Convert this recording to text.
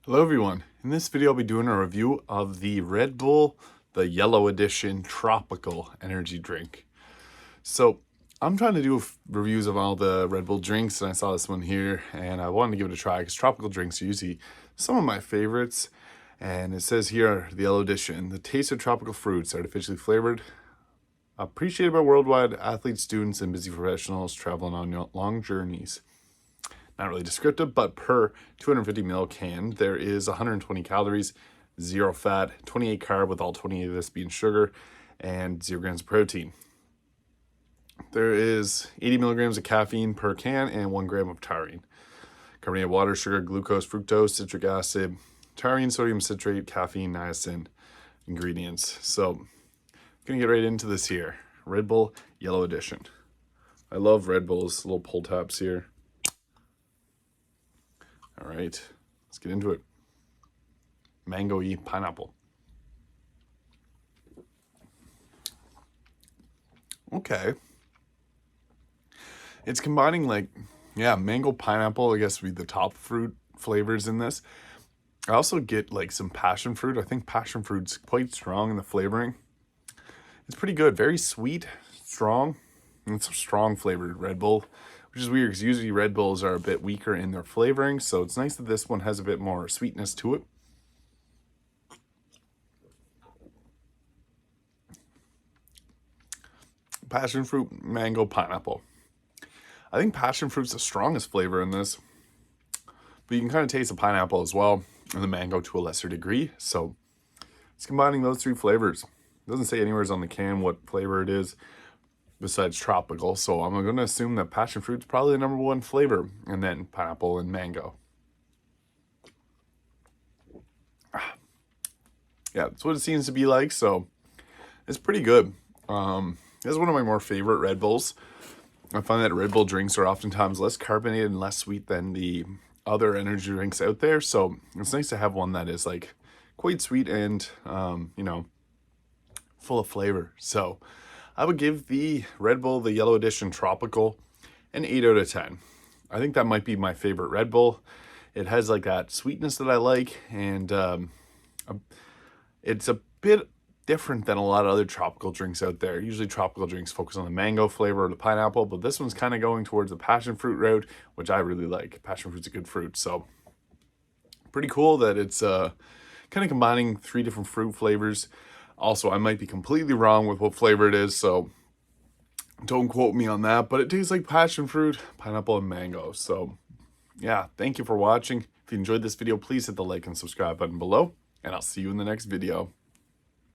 Hello everyone, in this video I'll be doing a review of the Red Bull, the Yellow Edition Tropical Energy Drink. So I'm trying to do reviews of all the Red Bull drinks, and I saw this one here and I wanted to give it a try because tropical drinks are usually some of my favorites. And it says here, the Yellow Edition, the taste of tropical fruits, artificially flavored, appreciated by worldwide athletes, students, and busy professionals traveling on long journeys. Not really descriptive, but per 250 ml can, there is 120 calories, 0 fat, 28 carb, with all 28 of this being sugar, and 0 grams of protein. There is 80 milligrams of caffeine per can and 1 gram of taurine. Carbonated water, sugar, glucose, fructose, citric acid, taurine, sodium citrate, caffeine, niacin ingredients. So I'm gonna get right into this here. Red Bull Yellow Edition. I love Red Bull's little pull tabs here. All right, let's get into it. Mango-y pineapple. Okay. It's combining mango, pineapple, I guess would be the top fruit flavors in this. I also get like some passion fruit. I think passion fruit's quite strong in the flavoring. It's pretty good, very sweet, strong, and it's a strong flavored Red Bull, which is weird because usually Red Bulls are a bit weaker in their flavoring, so it's nice that this one has a bit more sweetness to it. Passion fruit, mango, pineapple. I think passion fruit's the strongest flavor in this, but you can kind of taste the pineapple as well, and the mango to a lesser degree, so it's combining those three flavors. It doesn't say anywhere on the can what flavor it is besides tropical, so I'm going to assume that passion fruit's probably the number one flavor, and then pineapple and mango. Yeah, that's what it seems to be like, so it's pretty good. This is one of my more favorite Red Bulls. I find that Red Bull drinks are oftentimes less carbonated and less sweet than the other energy drinks out there, so it's nice to have one that is like quite sweet and full of flavor. So I would give the Red Bull, the Yellow Edition Tropical, an 8 out of 10. I think that might be my favorite Red Bull. It has like that sweetness that I like, and it's a bit different than a lot of other tropical drinks out there. Usually tropical drinks focus on the mango flavor or the pineapple, but this one's kind of going towards the passion fruit route, which I really like. Passion fruit's a good fruit, so pretty cool that it's kind of combining 3 different fruit flavors. Also, I might be completely wrong with what flavor it is, so don't quote me on that, but it tastes like passion fruit, pineapple, and mango. So yeah, thank you for watching. If you enjoyed this video, please hit the like and subscribe button below, and I'll see you in the next video.